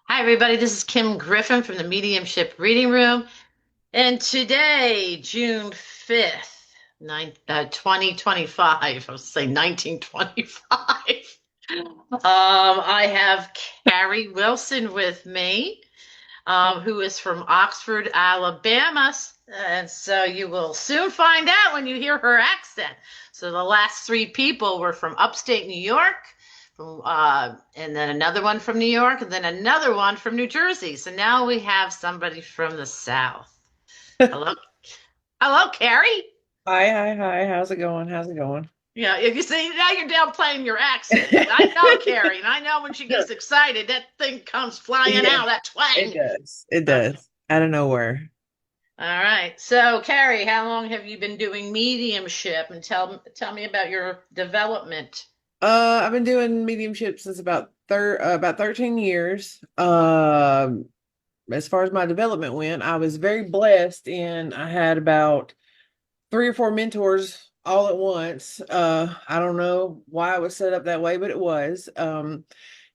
Hi, everybody. This is Kim Griffin from the Mediumship Reading Room. And today, June 5th, 2025, I was saying 1925. I have Carrie Wilson with me, who is from Oxford, Alabama. And so you will soon find out when you hear her accent. So the last three people were from upstate New York, and then another one from New York, and then another one from New Jersey. So now we have somebody from the South. Hello, hello, Carrie. Hi, hi, hi. How's it going? How's it going? Yeah, if you see now you're downplaying your accent. I know Carrie, and I know when she gets excited, that thing comes flying Yeah, out, that it twang. does. It Okay. does. Out of nowhere. All right. So, Carrie, how long have you been doing mediumship? And tell me about your development. I've been doing mediumship since about 13 years. As far as my development went, I was very blessed and I had about three or four mentors all at once. I don't know why it was set up that way, but it was.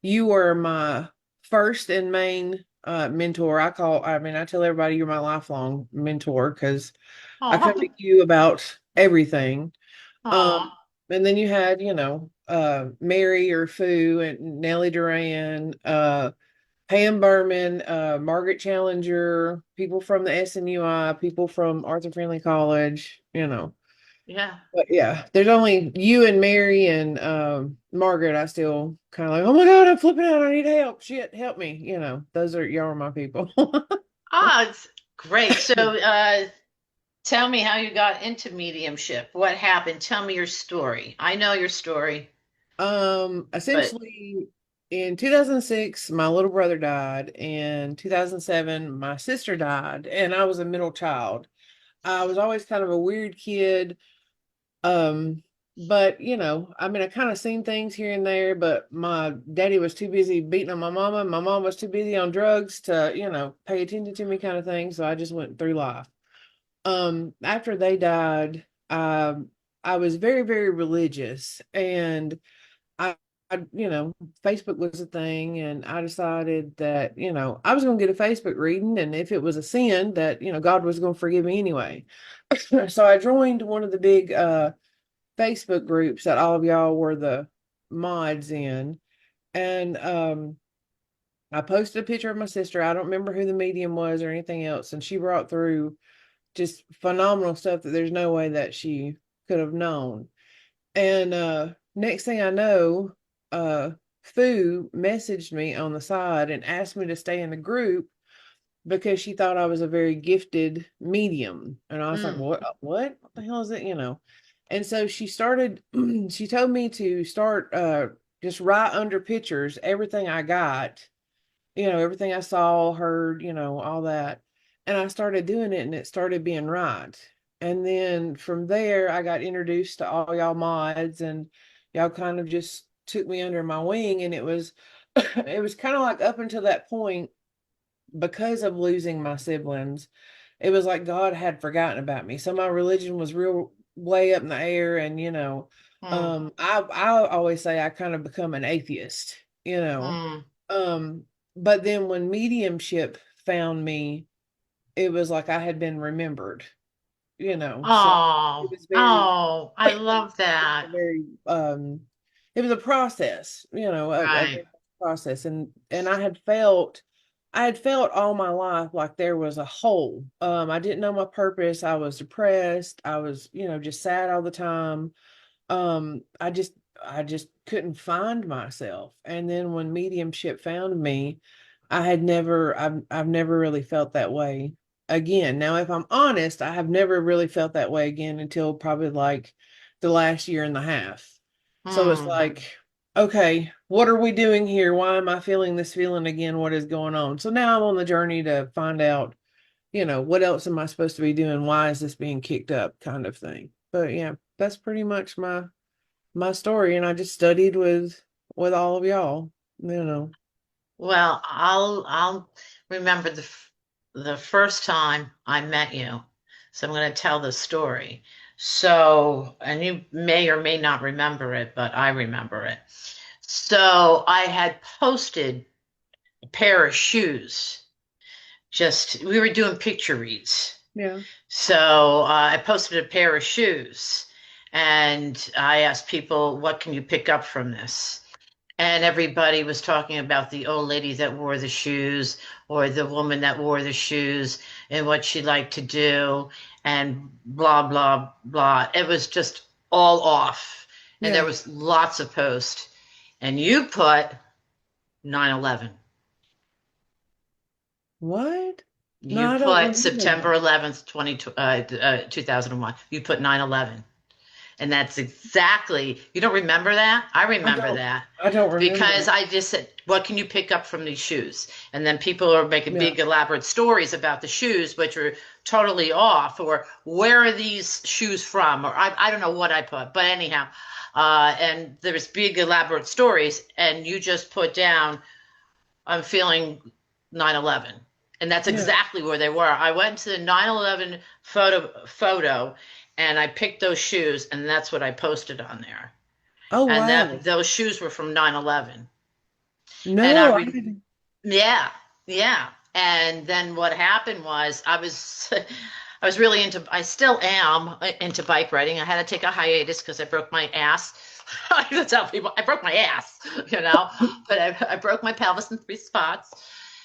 You were my first and main mentor. I tell everybody you're my lifelong mentor because I come to Oh, you about everything. oh, Um, and then you had, Mary or Fu and Nellie Duran, Pam Berman, Margaret Challenger, people from the SNUI, people from Arthur Friendly College. yeah. But yeah, there's only you and Mary and Margaret. I still kind of like, oh my God, I'm flipping out. I need help. Shit, help me. Those are y'all are my people. Oh, it's great. So, tell me how you got into mediumship. What happened? Tell me your story. I know your story, but Essentially in 2006, my little brother died. In 2007, my sister died, and I was a middle child. I was always kind of a weird kid. Um, but I kind of seen things here and there, but my daddy was too busy beating on my mama. My mom was too busy on drugs to, pay attention to me kind of thing. So I just went through life. After they died, I was very, very religious and I Facebook was a thing, and I decided that, I was going to get a Facebook reading, and if it was a sin, that, God was going to forgive me anyway. So I joined one of the big Facebook groups that all of y'all were the mods in, and I posted a picture of my sister. I don't remember who the medium was or anything else, and she brought through just phenomenal stuff that there's no way that she could have known. And next thing I know, Fu messaged me on the side and asked me to stay in the group because she thought I was a very gifted medium. And I was like, mm, what the hell is it? And so she started, she told me to start just write under pictures everything I got, everything I saw, heard, all that. And I started doing it and it started being right. And then from there, I got introduced to all y'all mods and y'all kind of just took me under my wing. And it was, it was kind of like up until that point, because of losing my siblings, it was like God had forgotten about me. So my religion was real way up in the air. And, mm, I always say I kind of become an atheist, you know. mm. Um, but then when mediumship found me, it was like I had been remembered. So it Oh, was very, oh, I love that. very, it was a process, a Right. very process. And I had felt all my life like there was a hole. I didn't know my purpose. I was depressed. I was, just sad all the time. I just couldn't find myself. And then when mediumship found me, I've never really felt that way again. Now, if I'm honest, I have never really felt that way again until probably like the last year and a half. So it's Mm. like, okay, what are we doing here? Why am I feeling this feeling again? What is going on? So now I'm on the journey to find out, what else am I supposed to be doing? Why is this being kicked up kind of thing. But yeah, that's pretty much my story. And I just studied with all of y'all. Well, I'll remember the first time I met you. So I'm going to tell the story. So, and you may or may not remember it, but I remember it. So I had posted a pair of shoes. Just we were doing picture reads. Yeah. So I posted a pair of shoes and I asked people, what can you pick up from this? And everybody was talking about the old lady that wore the shoes or the woman that wore the shoes and what she liked to do and blah, blah, blah. It was just all off. And there Yeah. was lots of posts. And you put 9/11. What? No, You I don't put remember September that. 11th, 2001. You put 9/11. And that's exactly, you don't remember that? I I remember don't. that I don't because remember. I just said, what can you pick up from these shoes? And then people are making Yeah. big elaborate stories about the shoes, which are totally off, or where are these shoes from? Or I don't know what I put, but anyhow, and there's big elaborate stories, and you just put down, I'm feeling 9/11. And that's Yeah. exactly where they were. I went to the 9/11 photo and I picked those shoes and that's what I posted on there. Oh And wow. that those shoes were from 9/11. And No, I didn't. yeah, yeah. And then what happened was I was really into, I still am into bike riding. I had to take a hiatus because I broke my ass. I have to tell people I broke my ass, you know, but I broke my pelvis in three spots.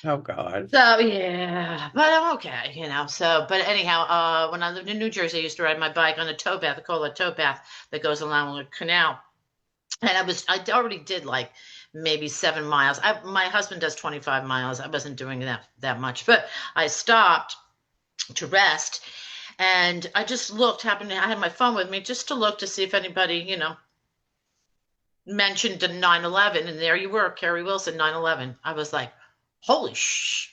Oh God. So yeah, but I'm okay, you know. So, but anyhow, when I lived in New Jersey, I used to ride my bike on a tow path. I call it a tow path that goes along the canal. And I already did like maybe 7 miles. My husband does 25 miles. I wasn't doing that much, but I stopped to rest, and I just looked. I had my phone with me just to look to see if anybody, mentioned the 9/11, and there you were, Carrie Wilson, 9/11. I was like, holy sugar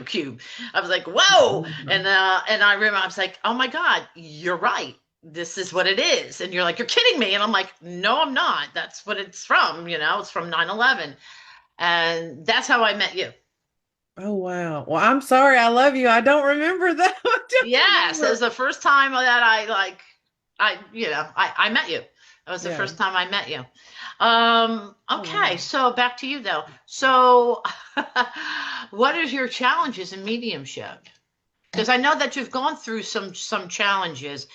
cube. I was like, whoa. And I remember I was like, oh my God, you're right. This is what it is. And you're like, you're kidding me. And I'm like, no, I'm not. That's what it's from, it's from 9/11. And that's how I met you. Oh wow. Well, I'm sorry. I love you. I don't remember that. I don't Yes, it was remember. the first time that I met you. That was the Yeah. first time I met you. Oh Okay, wow. so back to you though. So what are your challenges in mediumship? Because I know that you've gone through some challenges,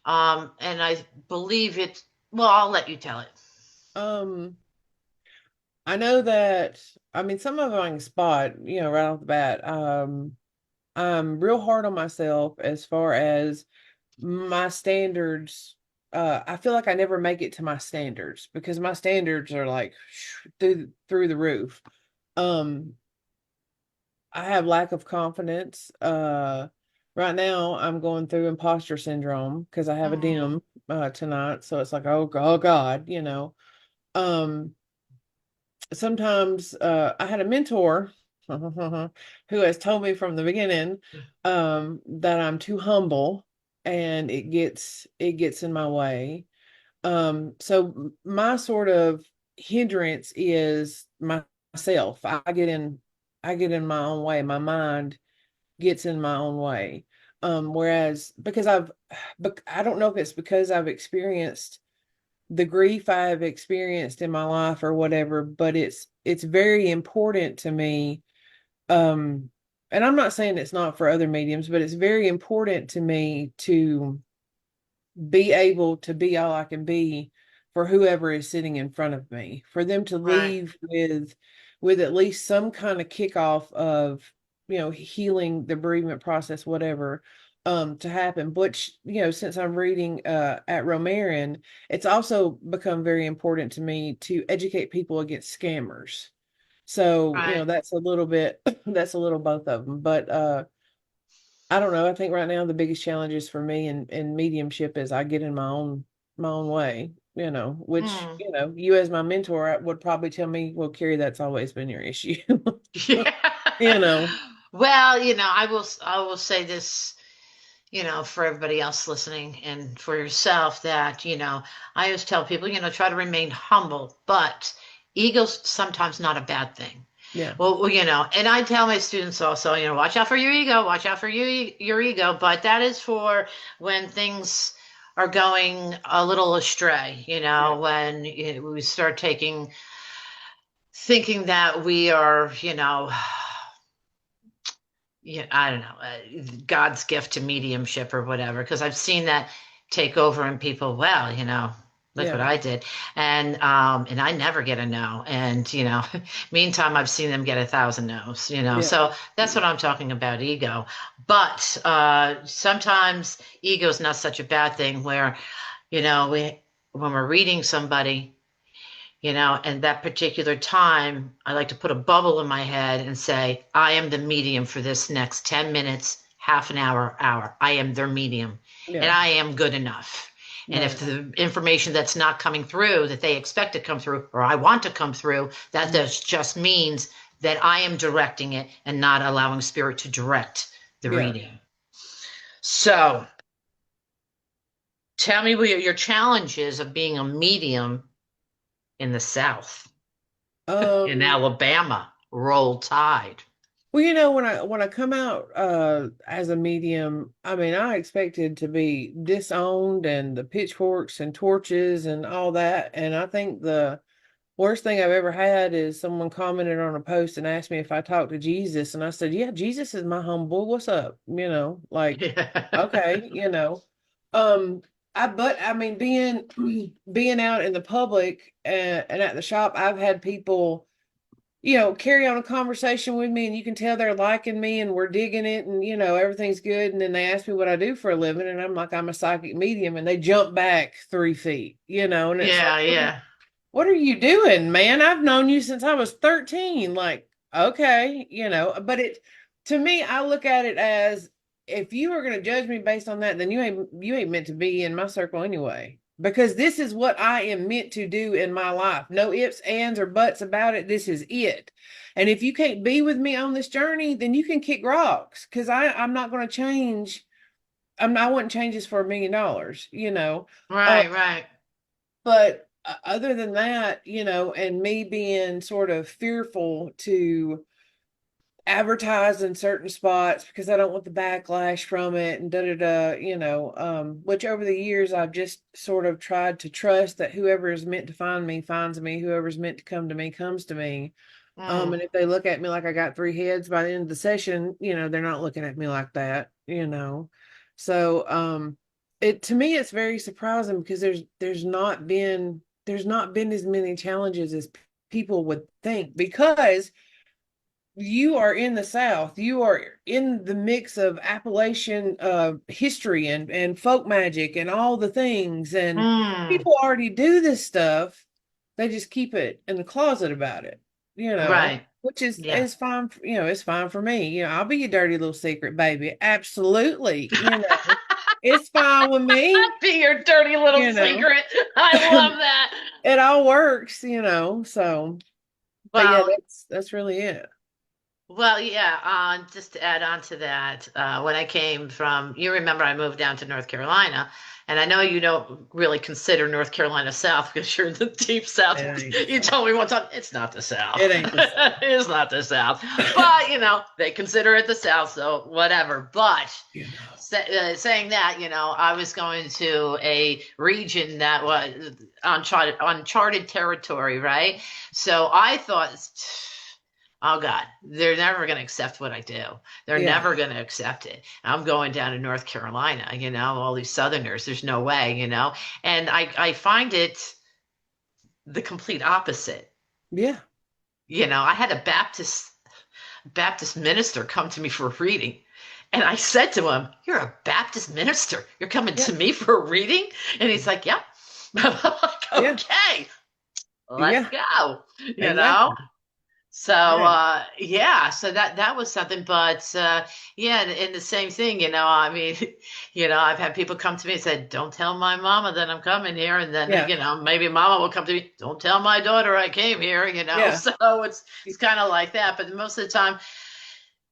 and I believe it's, well, I'll let you tell it. Um, I know that. I mean, some of them I can spot. Right off the bat. I'm real hard on myself as far as my standards. I feel like I never make it to my standards because my standards are like through the roof. Um, I have lack of confidence. Right now I'm going through imposter syndrome because I have a Mm. dim tonight, so it's like, oh God, sometimes I had a mentor who has told me from the beginning that I'm too humble and it gets in my way. So my sort of hindrance is myself. I get in my own way. My mind gets in my own way. Whereas because but I don't know if it's because I've experienced the grief I've experienced in my life or whatever, but it's very important to me. Um, and I'm not saying it's not for other mediums, but it's very important to me to be able to be all I can be for whoever is sitting in front of me, for them to Right, leave with at least some kind of kickoff of, healing the bereavement process, whatever, to happen. But since I'm reading at Romarian, it's also become very important to me to educate people against scammers. So, right. that's a little bit that's a little both of them. But I don't know. I think right now the biggest challenges for me in mediumship is I get in my own way, which, Mm. you as my mentor would probably tell me, well, Carrie, that's always been your issue. Yeah. You know. Well, I will say this, for everybody else listening and for yourself that, I always tell people, try to remain humble, but ego's sometimes not a bad thing. Yeah. Well, and I tell my students also, watch out for your ego, watch out for your ego, but that is for when things are going a little astray, Yeah. when we start thinking that we are, yeah, I don't know, God's gift to mediumship or whatever, because I've seen that take over in people. Well, look what Yeah. I did, and I never get a no, and meantime, I've seen them get 1,000 no's, Yeah. so that's what I'm talking about, ego. But sometimes ego is not such a bad thing. Where we when we're reading somebody, and that particular time, I like to put a bubble in my head and say, I am the medium for this next 10 minutes, half an hour, hour. I am their medium, and Yeah. I am good enough. And if Right. the information that's not coming through that they expect to come through, or I want to come through, that Mhm. just means that I am directing it and not allowing spirit to direct the Yeah. reading. So tell me what your challenge is of being a medium in the South. In Um, Alabama, roll tide. well, when I come out as a medium, I mean, I expected to be disowned and the pitchforks and torches and all that. And I think the worst thing I've ever had is someone commented on a post and asked me if I talked to Jesus, and I said, "Yeah, Jesus is my homeboy. What's up?" Like, Yeah. okay, Um, but I mean, being out in the public and at the shop, I've had people, carry on a conversation with me, and you can tell they're liking me and we're digging it, and everything's good. And then they ask me what I do for a living, and I'm like, I'm a psychic medium, and they jump back 3 feet, and it's like, Yeah, yeah. what are you doing, man? I've known you since I was 13. Like, okay, but to me, I look at it as, if you are going to judge me based on that, then you ain't meant to be in my circle anyway. Because this is what I am meant to do in my life. No ifs, ands, or buts about it. This is it. And if you can't be with me on this journey, then you can kick rocks. Because I'm not going to change. I wouldn't change this for $1 million. Right, right. But other than that, and me being sort of fearful to advertise in certain spots because I don't want the backlash from it and da da da, which over the years I've just sort of tried to trust that whoever is meant to find me finds me, whoever's meant to come to me comes to me. Mm, And if they look at me like I got three heads by the end of the session, they're not looking at me like that. So it to me it's very surprising because there's not been as many challenges as people would think, because you are in the South, you are in the mix of Appalachian history and folk magic and all the things, and mm. people already do this stuff. They just keep it in the closet about it, Right. which is Yeah. is fine. It's fine for me. I'll be your dirty little secret baby. Absolutely. It's fine with me. Be your dirty little You know, secret. I love that. it all works. So, but yeah, Well, that's really it. Well, yeah, just to add on to that, when I came from, you remember I moved down to North Carolina, and I know you don't really consider North Carolina South because you're in the deep South. It ain't the You South. told me one time it's not the South. It ain't the South. It's not the South. But, they consider it the South, so whatever. But You know. saying that, I was going to a region that was uncharted territory, right? So I thought, oh God, they're never going to accept what I do. They're Yeah. never going to accept it. I'm going down to North Carolina, all these Southerners. There's no way. And I find it the complete opposite. Yeah. I had a Baptist minister come to me for a reading. And I said to him, "You're a Baptist minister. You're coming Yeah. to me for a reading?" And he's like, "Yep." I'm like, Yeah. "Okay, let's Yeah. go." You know? Exactly. So Yeah. yeah, so that was something, but yeah, and the same thing, I mean, I've had people come to me and said, "Don't tell my mama that I'm coming here," and then Yeah. maybe mama will come to me, "Don't tell my daughter I came here," Yeah. so it's kind of like that, but most of the time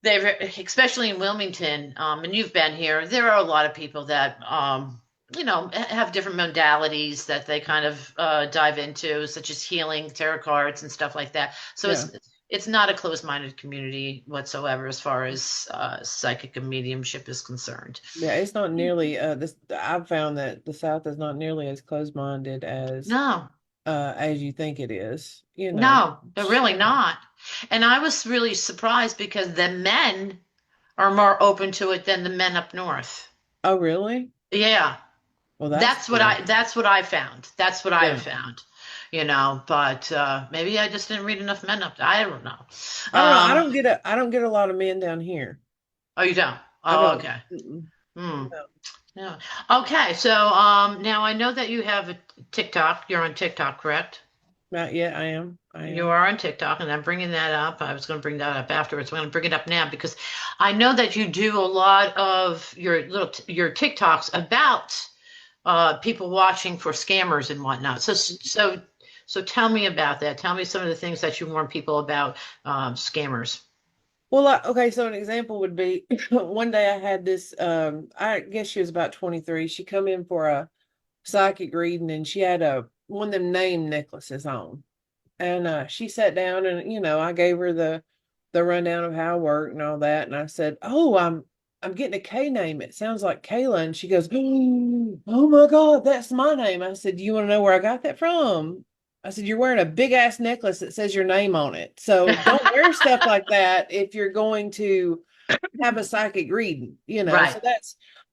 they've, especially in Wilmington, and you've been here, there are a lot of people that have different modalities that they kind of dive into, such as healing, tarot cards, and stuff like that. So Yeah. it's not a closed-minded community whatsoever as far as psychic and mediumship is concerned. Yeah, it's not nearly this. I've found that the South is not nearly as closed-minded No, as you think it is. no, they're really not. And I was really surprised because the men are more open to it than the men up north. Oh, really? Yeah, Well, that's good. that's what I found. That's what I have Yeah. found. But maybe I just didn't read enough men up. I don't know. I don't know. I Um, don't get I don't get a lot of men down here. oh, you don't? I Oh, don't. okay. Mm-mm. Hmm. No, Yeah. Okay. So now I know that you have a TikTok. You're on TikTok, correct? not yet. I am. I You am. are on TikTok, and I'm bringing that up. I was going to bring that up afterwards. I'm going to bring it up now because I know that you do a lot of your TikToks about people watching for scammers and whatnot. So tell me about that. Tell me some of the things that you warn people about scammers. Well, okay. So an example would be one day I had this. I guess she was about 23. She come in for a psychic reading, and she had a one of them name necklaces on. And she sat down, and I gave her the rundown of how I work and all that. And I said, "Oh, I'm getting a K name. It sounds like Kayla." And she goes, "Oh my God, that's my name." I said, "Do you want to know where I got that from?" I said, "You're wearing a big ass necklace that says your name on it. So don't wear stuff like that if you're going to have a psychic reading, Right. so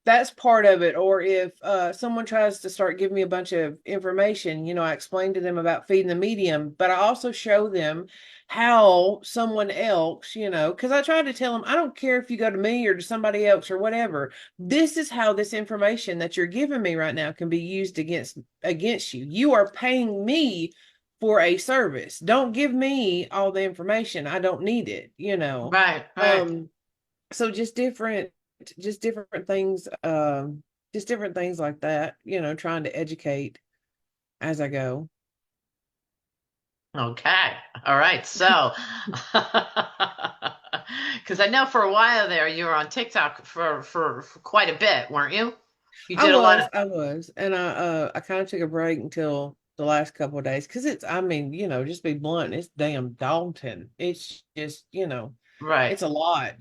that's part of it. Or if someone tries to start giving me a bunch of information, I explain to them about feeding the medium, but I also show them how someone else, because I try to tell them, I don't care if you go to me or to somebody else or whatever, this is how this information that you're giving me right now can be used against you. You are paying me for a service. Don't give me all the information. I don't need it, Right. Right. um so just different things, just different things like that, trying to educate as I go. Okay. All right. So, because I know for a while there you were on TikTok for quite a bit, weren't you? You I did a lot was, of, I was, and I kind of took a break until the last couple of days because I mean, just be blunt, it's damn daunting. It's just, right. it's a lot,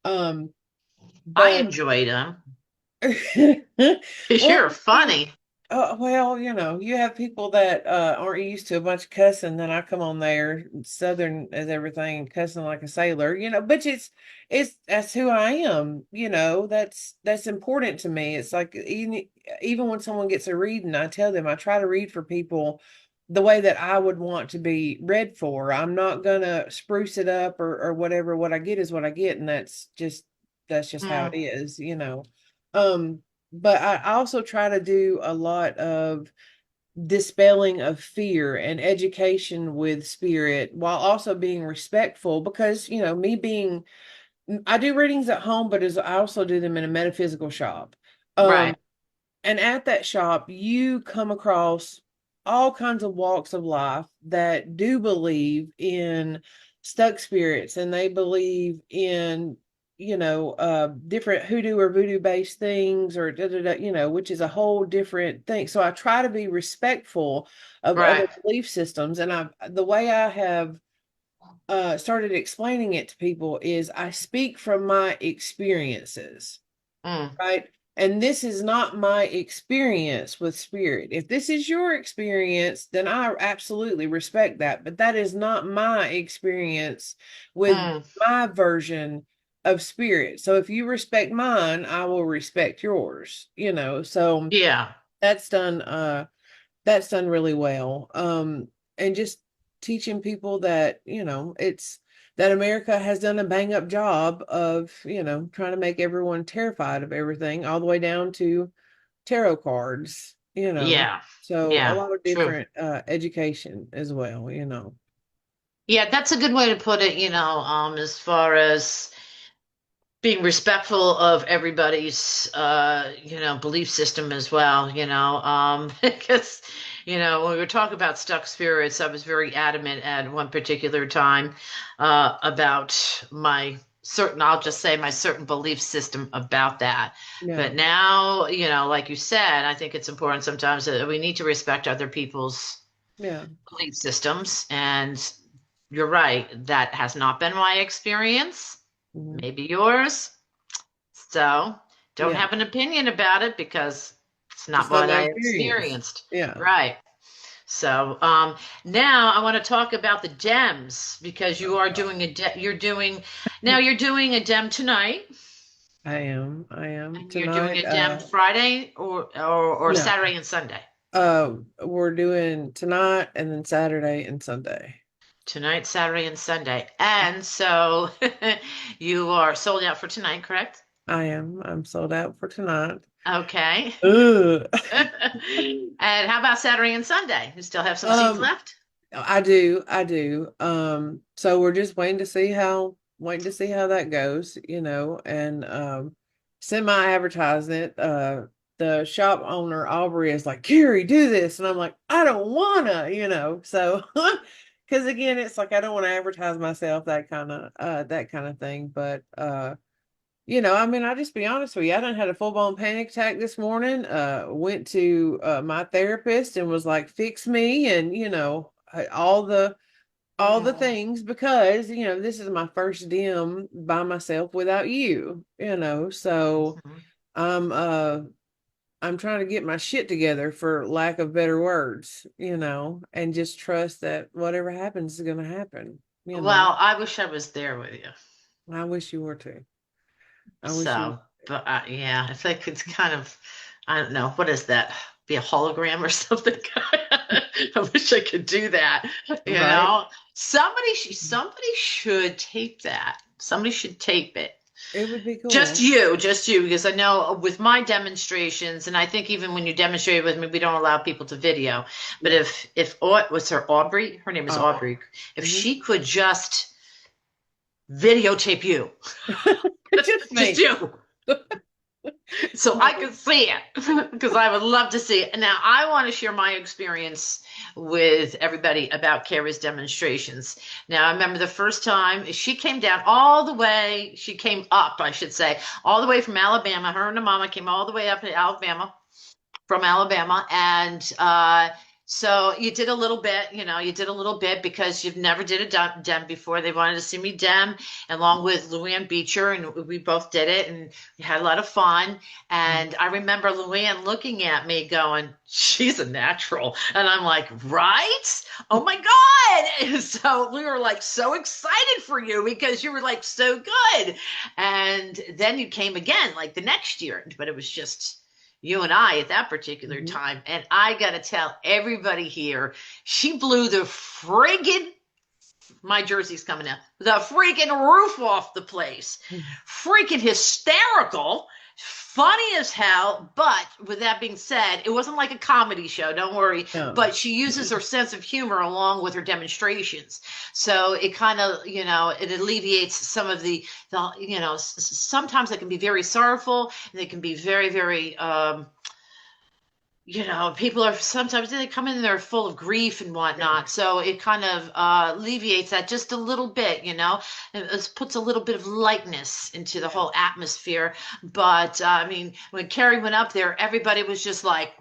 um, I but enjoyed them. well, You're funny. well, you have people that aren't used to a bunch of cussing. Then I come on there, Southern as everything, cussing like a sailor, but it's that's who I am. That's important to me. It's like even when someone gets a reading, I tell them I try to read for people the way that I would want to be read for. I'm not gonna spruce it up or whatever. What I get is what I get, and that's just how it Mm, is. Um, but I also try to do a lot of dispelling of fear and education with spirit while also being respectful because, me being, I do readings at home, but I also do them in a metaphysical shop. right. And at that shop, you come across all kinds of walks of life that do believe in stuck spirits and they believe in, different hoodoo or voodoo based things or da, da, da, which is a whole different thing. So I try to be respectful of other Right. belief systems. And the way I have started explaining it to people is I speak from my experiences, Mm, right? And this is not my experience with spirit. If this is your experience, then I absolutely respect that. But that is not my experience with mm, my version of spirit. So if you respect mine, I will respect yours. So yeah. that's done really well. And just teaching people that, it's that America has done a bang up job of, trying to make everyone terrified of everything, all the way down to tarot cards. Yeah. So a Yeah. lot of True. different education as well. Yeah, that's a good way to put it, as far as being respectful of everybody's belief system as well, because when we were talking about stuck spirits, I was very adamant at one particular time about my certain, I'll just say my certain belief system about that. Yeah. But now, like you said, I think it's important sometimes that we need to respect other people's Yeah. belief systems and you're right. That has not been my experience. Mhm. Maybe yours. So don't Yeah, have an opinion about it because it's not just not what my I experience. experienced. Yeah. Right. So now I want to talk about the Dems because you are doing you're doing now you're doing a Dem tonight I am and you're doing tonight. a Dem Friday or No, Saturday and Sunday. we're doing tonight and then Saturday and Sunday. Tonight, Saturday, and Sunday. And so you are sold out for tonight, correct? I am. I'm sold out for tonight. Okay. Ugh. And how about Saturday and Sunday? You still have some seats Um, left? I do. So we're just waiting to see how that goes, and semi advertising it. The shop owner Aubrey is like, Carrie, do this, and I'm like, I don't wanna, so because again, it's like I don't want to advertise myself, that kind of thing. But I mean, I'll just be honest with you. I done had a full blown panic attack this morning. Went to my therapist and was like, "Fix me," and all the Oh. things because this is my first dim by myself without you. So Mhm. I'm uh I'm trying to get my shit together for lack of better words. And just trust that whatever happens is going to happen. Well, I wish I was there with you. I wish you were too. I wish you. So, but yeah, I think it's kind of, I don't know, what is that? Be a hologram or something? I wish I could do that. You Right. know, somebody should tape that. Somebody should tape it. It would be cool. Just you, because I know with my demonstrations, and I think even when you demonstrate with me, we don't allow people to video. But Yeah. if what's her Aubrey? Her name is Aubrey. Aubrey. If Hmm. she could just videotape you, Just just me. you, so I could see it, because I would love to see it. And now I want to share my experience with everybody about Carrie's demonstrations. Now I remember the first time she came down all the way. She came up, I should say, all the way from Alabama. Her and her mama came all the way up to Alabama from Alabama. And so you did a little bit, you did a little bit because you've never did a dem before. They wanted to see me dem along with Luann Beecher, and we both did it, and we had a lot of fun. And I remember Luann looking at me going, she's a natural. And I'm like, right? Oh my God. And so we were like so excited for you because you were like so good. And then you came again like the next year, but it was just you and I at that particular Mhm. time. And I got to tell everybody here, she blew the friggin' my jersey's coming out, the freaking roof off the place. Freaking hysterical, funny as hell. But with that being said, it wasn't like a comedy show, don't worry. No. But she uses her sense of humor along with her demonstrations. So it kind of, it alleviates some of sometimes it can be very sorrowful and they can be very, very, people are sometimes they come in there full of grief and whatnot. So it kind of alleviates that just a little bit, it puts a little bit of lightness into the Yeah. whole atmosphere. But I mean, when Carrie went up there, everybody was just like,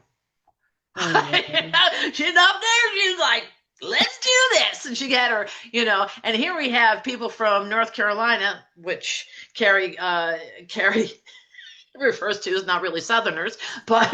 I know. she's up there, she's like, let's do this. And she had her, and here we have people from North Carolina, which Carrie refers to as not really Southerners, but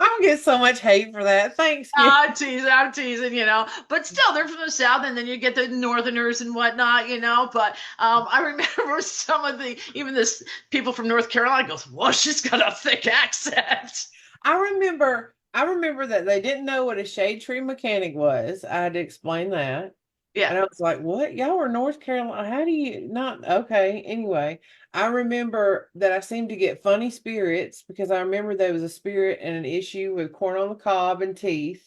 I'm getting so much hate for that. Thanks, kid. I'm teasing, but still, they're from the South, and then you get the Northerners and whatnot, But I remember some of even this people from North Carolina goes, "Well, she's got a thick accent." I remember that they didn't know what a shade tree mechanic was. I had to explain that. Yeah. And I was like, what? Y'all are North Carolina. How do you not? Okay. Anyway, I remember that I seemed to get funny spirits because I remember there was a spirit and an issue with corn on the cob and teeth.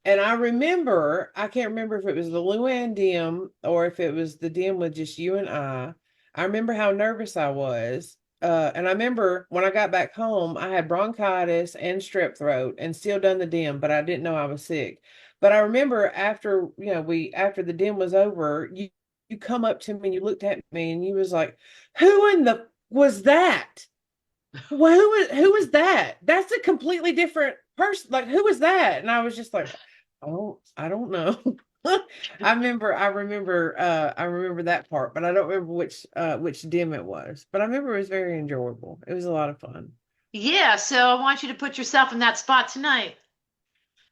And I can't remember if it was the Luann dim or if it was the dim with just you and I. I remember how nervous I was. And I remember when I got back home, I had bronchitis and strep throat and still done the dim, but I didn't know I was sick. But I remember after the dim was over, you come up to me and you looked at me and you was like, "Who in the was that? Well, who was that? That's a completely different person. Like, who was that?" And I was just like, "Oh, I don't know." I remember that part, but I don't remember which dim it was. But I remember it was very enjoyable. It was a lot of fun. Yeah, so I want you to put yourself in that spot tonight.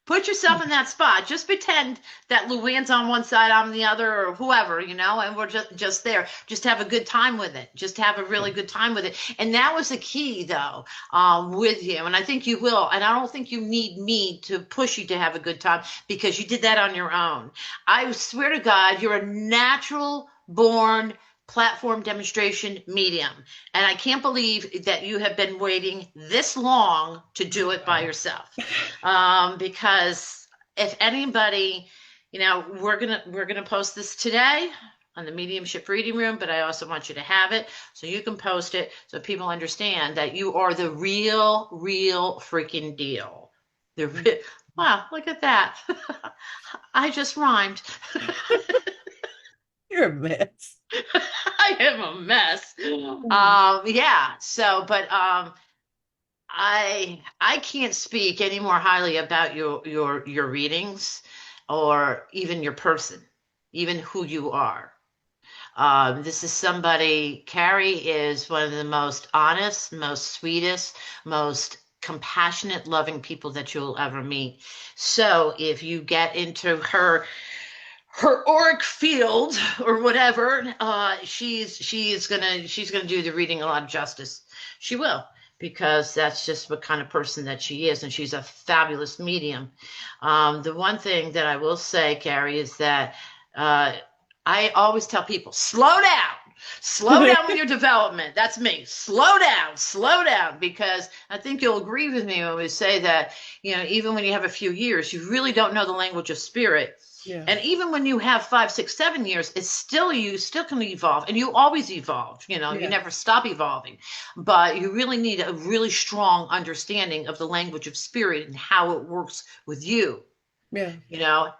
Put yourself in that spot. Just pretend that Luann's on one side, I'm on the other, or whoever, and we're just there. Just have a good time with it. Just have a really good time with it. And that was the key, though, with you. And I think you will. And I don't think you need me to push you to have a good time because you did that on your own. I swear to God, you're a natural born platform demonstration medium. And I can't believe that you have been waiting this long to do it by yourself. Because if anybody, we're gonna post this today on the Mediumship Reading Room, but I also want you to have it so you can post it so people understand that you are the real freaking deal. Wow, look at that. I just rhymed. You're a mess. I am a mess. Yeah. So, but I can't speak any more highly about your readings or even your person, even who you are. This is somebody, Carrie is one of the most honest, most sweetest, most compassionate, loving people that you'll ever meet. So if you get into her auric field or whatever, she's gonna do the reading a lot of justice. She will, because that's just what kind of person that she is, and she's a fabulous medium. The one thing that I will say, Carrie, is that uh, I always tell people, slow down with your development. That's me. Slow down, because I think you'll agree with me when we say that, even when you have a few years, you really don't know the language of spirit. Yeah. And even when you have 5, 6, 7 years, it's still you still can evolve, and you always evolve. You Yeah. never stop evolving, but you really need a really strong understanding of the language of spirit and how it works with you. Yeah. You know,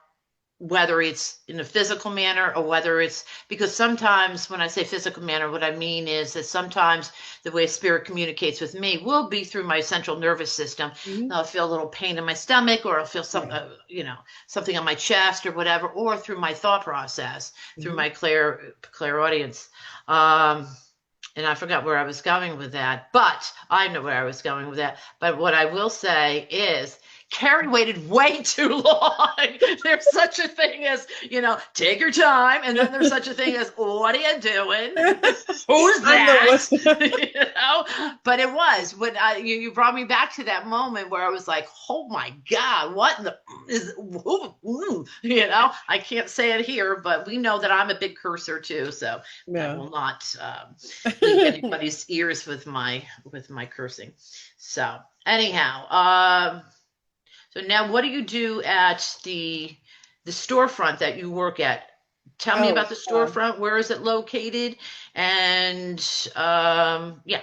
whether it's in a physical manner or whether it's because sometimes when I say physical manner, what I mean is that sometimes the way spirit communicates with me will be through my central nervous system. Mhm. I'll feel a little pain in my stomach, or I'll feel Yeah. something on my chest or whatever, or through my thought process, through Mhm. my clairaudience. Um, and I forgot where I was going with that, but I know where I was going with that. But what I will say is, Carrie waited way too long. There's such a thing as, take your time. And then there's such a thing as, what are you doing? Who's I'm the that? one. But it was when you brought me back to that moment where I was like, oh my God, what in the is, I can't say it here, but we know that I'm a big cursor too. So I Yeah. will not leave anybody's ears with my cursing. So anyhow, so now what do you do at the storefront that you work at? Tell me Oh, about the storefront. Where is it located? And yeah.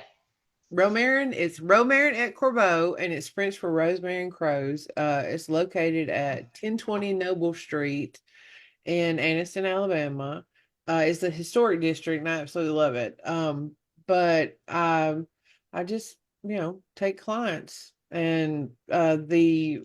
Romarin. It's Romarin at Corbeau, and it's French for Rosemary and Crows. It's located at 1020 Noble Street in Anniston, Alabama. It's a historic district, and I absolutely love it. But I just take clients, and the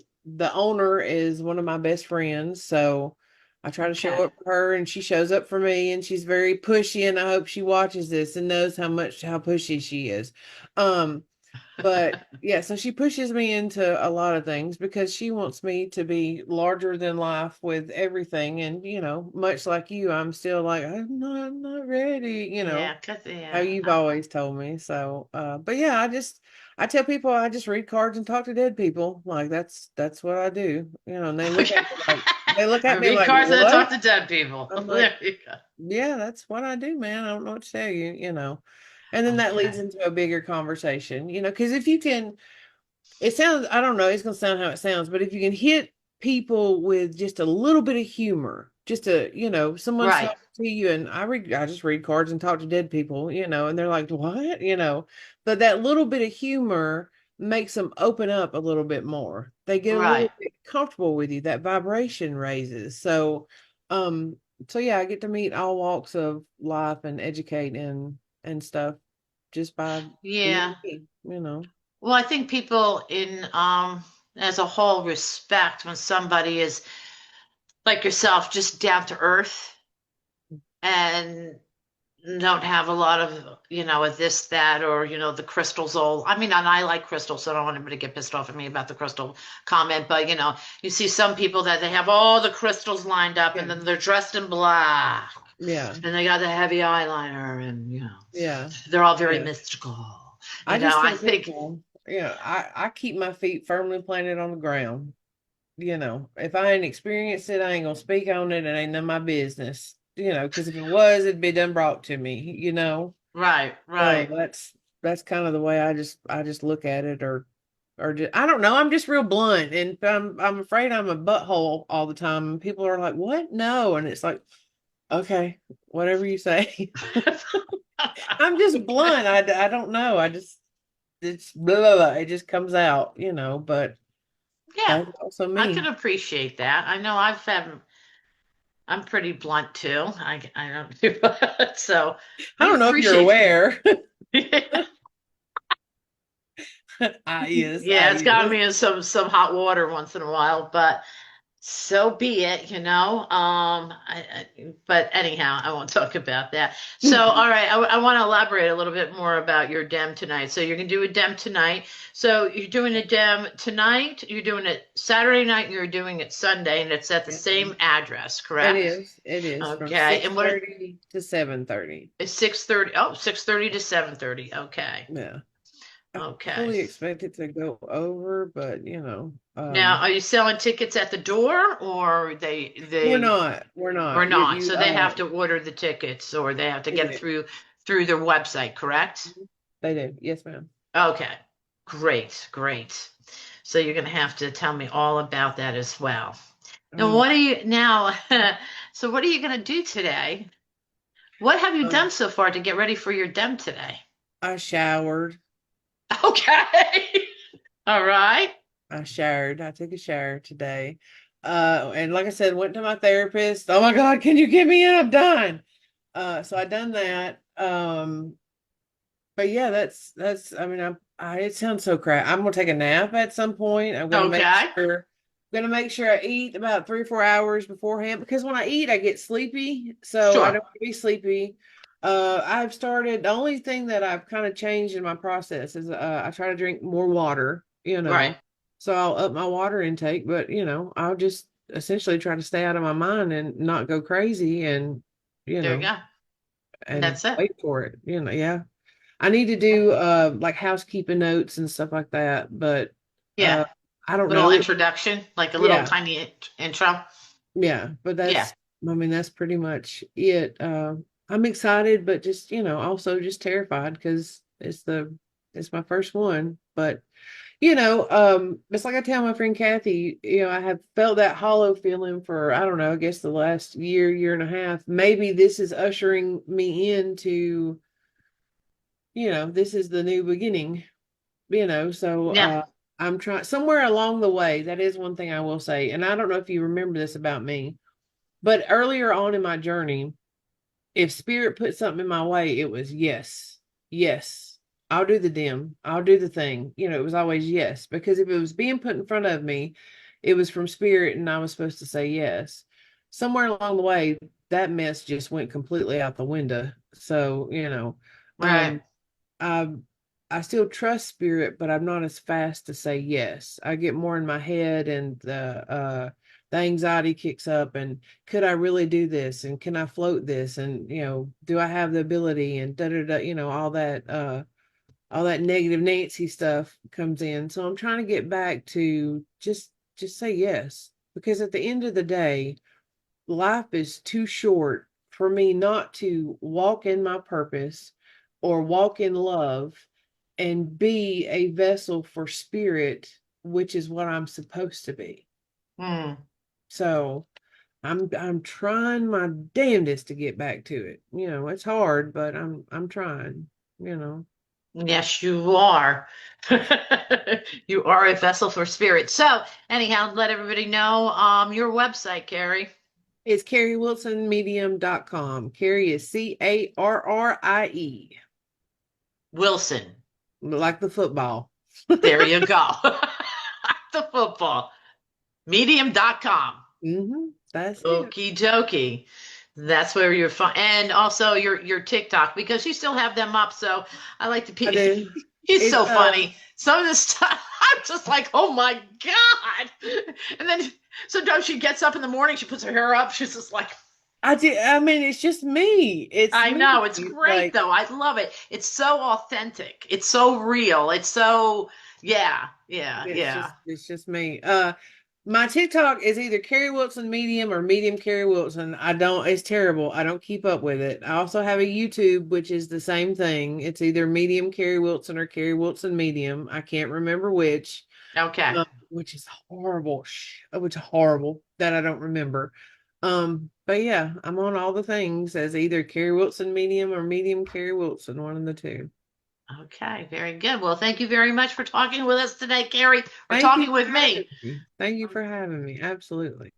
owner is one of my best friends, so I try to show Okay. up for her, and she shows up for me, and she's very pushy, and I hope she watches this and knows how pushy she is. Um, but yeah, so she pushes me into a lot of things because she wants me to be larger than life with everything. And, much like you, I'm still like, I'm not ready, Yeah, cause how yeah. you've always told me. So, but yeah, I tell people I just read cards and talk to dead people. Like that's what I do, and they look I at me read like, cards and I talk what? to dead people. I'm like, There you go. yeah, that's what I do, man. I don't know what to tell you. And then that leads Okay. into a bigger conversation, because if you can, it sounds, I don't know, it's going to sound how it sounds, but if you can hit people with just a little bit of humor, just someone's Right. talking to you, and I just read cards and talk to dead people, and they're like, what? But that little bit of humor makes them open up a little bit more. They get a Right. little bit comfortable with you. That vibration raises. Um, so yeah, I get to meet all walks of life and educate and stuff just by being Yeah. me. Well, I think people in as a whole respect when somebody is like yourself, just down to earth and don't have a lot of, of this, that, or, the crystals all. I mean, and I like crystals, so I don't want anybody to get pissed off at me about the crystal comment, but, you see some people that they have all the crystals lined up and Yeah. then they're dressed in black Yeah. and they got the heavy eyeliner and, Yeah. they're all very Yeah. mystical. I just I tell think, people, I keep my feet firmly planted on the ground. If I ain't experienced it, I ain't gonna speak on it. It ain't none of my business. Because if it was, it'd be done brought to me. right, So right. that's kind of the way I just look at it, or just, I don't know. I'm just real blunt, and I'm afraid I'm a butthole all the time. And people are like, "What? No," and it's like, okay, whatever you say. I'm just blunt. I don't know. It's blah, blah, blah. It just comes out. But Yeah, that's also I can me. appreciate that. I know I'm pretty blunt too. I don't do that. So I I don't know if you're appreciate aware. yeah, I is, I it's got is. me in some hot water once in a while, but so be it. But anyhow, I won't talk about that. So, all right, I want to elaborate a little bit more about your dem tonight. So, you're going to do a dem tonight. So, you're doing a dem tonight, you're doing it Saturday night, and you're doing it Sunday, and it's at the Yes, same ma'am. address, It correct? is. It is from Okay, six and what thirty to 7:30. is 6:30? Oh, 6:30 to 7:30. Okay. Yeah. I Okay. fully expect it to go over, but Now, are you selling tickets at the door or we're they not. We're or not. not? So they have to order the tickets or they have to They get it do. through their website, correct? They do. Yes, ma'am. Okay. Great, great. So you're going to have to tell me all about that as well. Now, Um, so what are you going to do today? What have you done um, so far to get ready for your dem today? I showered. Okay. All right. I showered. I took a shower today. And like I said, went to my therapist. Oh my God, can you get me in? I'm done. So I done that. But yeah, that's I mean, it sounds so crap. I'm gonna take a nap at some point. Okay. I'm gonna make sure I eat about 3 or 4 hours beforehand because when I eat I get sleepy. So I Sure. don't want to be sleepy. I've started the only thing that I've kind of changed in my process is I try to drink more water. Right. So I'll up my water intake, but I'll just essentially try to stay out of my mind and not go crazy and you There you know go. And and that's it. wait for it. Yeah. I need to do like housekeeping notes and stuff like that, but Yeah. uh I don't Little know. introduction, like a little Yeah, tiny intro. yeah, but Yeah. I mean that's pretty much it. I'm excited, but just, also just terrified because it's my first one. But it's like I tell my friend Kathy, I have felt that hollow feeling for, I don't know, I guess the last year and a half. Maybe this is ushering me into, this is the new beginning. So Yeah. I'm trying somewhere along the way. That is one thing I will say. And I don't know if you remember this about me, but earlier on in my journey, if spirit put something in my way, it was yes, yes, I'll do the dim, I'll do the thing. It was always yes, because if it was being put in front of me, it was from spirit and I was supposed to say yes. Somewhere along the way, that mess just went completely out the window. So, Right. um, I I still trust spirit, but I'm not as fast to say yes. I get more in my head and the anxiety kicks up and could I really do this and can I float this and do I have the ability and da da da all that negative Nancy stuff comes in. So I'm trying to get back to just say yes because at the end of the day, life is too short for me not to walk in my purpose or walk in love and be a vessel for spirit, which is what I'm supposed to be. Hmm. So I'm trying my damnedest to get back to it. It's hard, but I'm trying, you know. Yes, you are. You are a vessel for spirit. So, anyhow, let everybody know your website, Carrie. It's CarrieWilsonMedium.com. Carrie is Carrie, Wilson. like the football. There you go. The football. Medium.com. That's it. Okie dokie. That's where you're fun, and also your TikTok because you still have them up. So I like to. I do. He's It's so funny. Some of this stuff, I'm just like, oh my god. And then sometimes she gets up in the morning, she puts her hair up, she's just like, I do. I mean, it's just me. It's I me. know it's great Like, though. I love it. It's so authentic. It's so real. It's so yeah, yeah, yeah. it's just me. My TikTok is either Carrie Wilson Medium or Medium Carrie Wilson. I don't, it's terrible. I don't keep up with it. I also have a YouTube, which is the same thing. It's either Medium Carrie Wilson or Carrie Wilson Medium. I can't remember which, Okay. which is horrible. Which is horrible that I don't remember. But yeah, I'm on all the things as either Carrie Wilson Medium or Medium Carrie Wilson, one of the two. Okay, very good. Well, thank you very much for talking with us today, Carrie, or Thank you talking with for having me. me. Thank you for having me. Absolutely.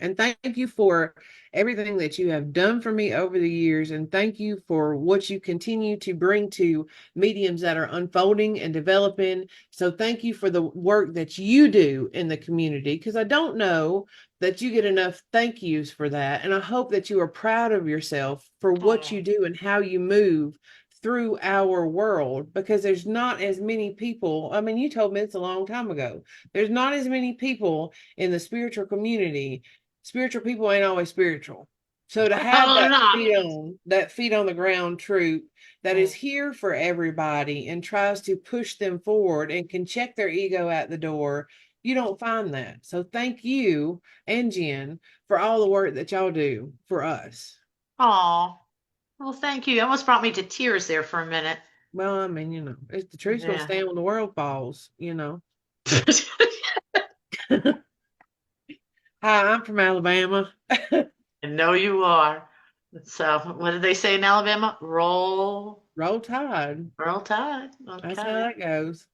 And thank you for everything that you have done for me over the years. And thank you for what you continue to bring to mediums that are unfolding and developing. So thank you for the work that you do in the community, because I don't know that you get enough thank yous for that. And I hope that you are proud of yourself for what you Oh, do and how you move through our world, because there's not as many people. I mean, you told me it's a long time ago. There's not as many people in the spiritual community. Spiritual people ain't always spiritual. So to have no, not. that feet on the ground troop that is Mm. here for everybody and tries to push them forward and can check their ego at the door, you don't find that. So thank you and Jen for all the work that y'all do for us. Oh, well, thank you. You almost brought me to tears there for a minute. Well, I mean, if the truth's gonna Yeah. stand when the world falls. Hi, I'm from Alabama. I know you are. So, what did they say in Alabama? Roll Tide. Roll tide. That's how Okay. that goes.